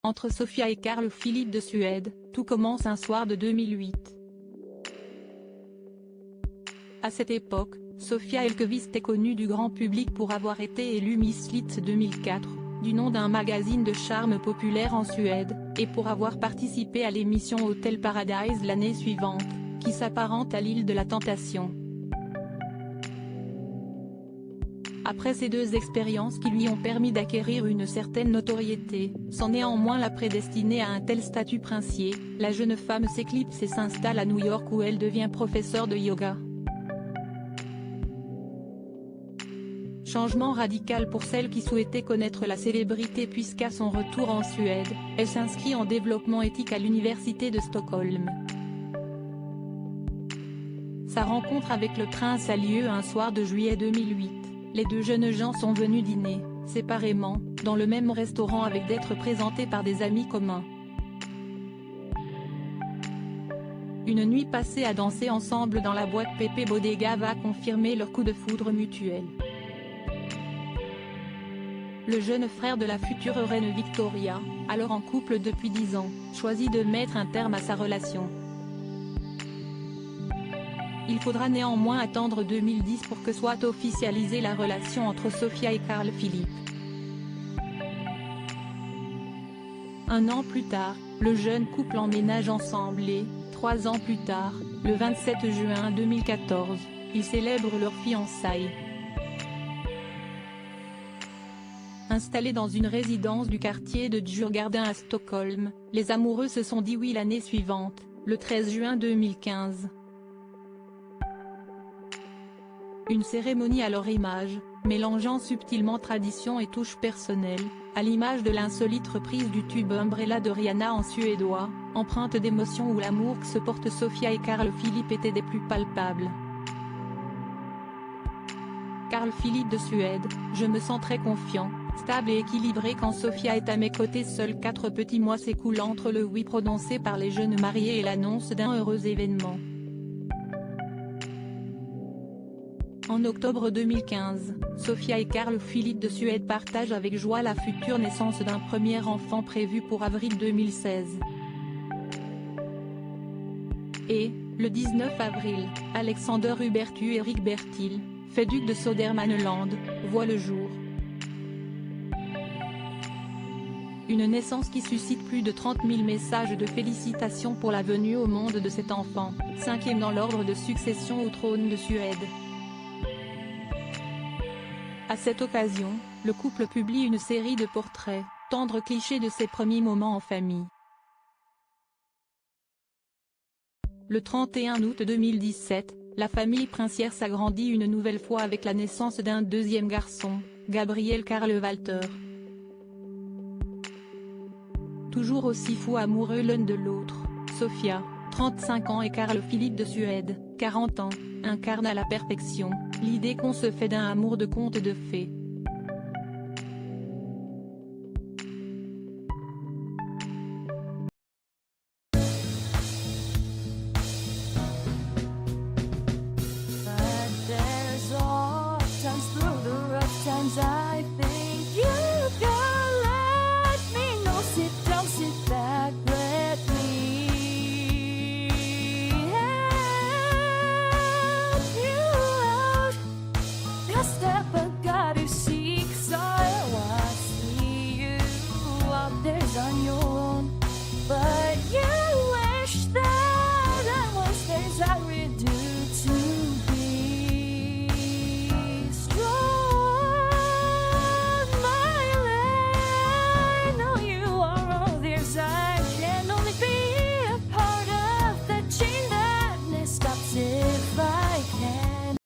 Entre Sofia et Carl Philippe de Suède, tout commence un soir de 2008. À cette époque, Sofia Elkevist est connue du grand public pour avoir été élue Miss Litz 2004, du nom d'un magazine de charme populaire en Suède, et pour avoir participé à l'émission Hotel Paradise l'année suivante, qui s'apparente à l'île de la tentation. Après ces deux expériences qui lui ont permis d'acquérir une certaine notoriété, sans néanmoins la prédestiner à un tel statut princier, la jeune femme s'éclipse et s'installe à New York où elle devient professeure de yoga. Changement radical pour celle qui souhaitait connaître la célébrité puisqu'à son retour en Suède, elle s'inscrit en développement éthique à l'université de Stockholm. Sa rencontre avec le prince a lieu un soir de juillet 2008. Les deux jeunes gens sont venus dîner, séparément, dans le même restaurant avec d'être présentés par des amis communs. Une nuit passée à danser ensemble dans la boîte Pepe Bodega va confirmer leur coup de foudre mutuel. Le jeune frère de la future reine Victoria, alors en couple depuis 10 ans, choisit de mettre un terme à sa relation. Il faudra néanmoins attendre 2010 pour que soit officialisée la relation entre Sofia et Carl Philippe. Un an plus tard, le jeune couple emménage ensemble et, 3 ans plus tard, le 27 juin 2014, ils célèbrent leur fiançailles. Installés dans une résidence du quartier de Djurgården à Stockholm, les amoureux se sont dit oui l'année suivante, le 13 juin 2015. Une cérémonie à leur image, mélangeant subtilement tradition et touche personnelle, à l'image de l'insolite reprise du tube Umbrella de Rihanna en suédois, empreinte d'émotion où l'amour que se portent Sofia et Carl Philippe était des plus palpables. Carl Philippe de Suède, je me sens très confiant, stable et équilibré quand Sofia est à mes côtés. Seuls 4 petits mois s'écoulent entre le oui prononcé par les jeunes mariés et l'annonce d'un heureux événement. En octobre 2015, Sofia et Carl Philippe de Suède partagent avec joie la future naissance d'un premier enfant prévu pour avril 2016. Et, le 19 avril, Alexander Hubertus Erik Bertil, fait duc de Södermanland, voit le jour. Une naissance qui suscite plus de 30 000 messages de félicitations pour la venue au monde de cet enfant, 5e dans l'ordre de succession au trône de Suède. À cette occasion, le couple publie une série de portraits, tendres clichés de ses premiers moments en famille. Le 31 août 2017, la famille princière s'agrandit une nouvelle fois avec la naissance d'un deuxième garçon, Gabriel Karl Walter. Toujours aussi fous amoureux l'un de l'autre, Sofia, 35 ans et Carl Philippe de Suède, 40 ans, incarne à la perfection l'idée qu'on se fait d'un amour de conte de fées. On your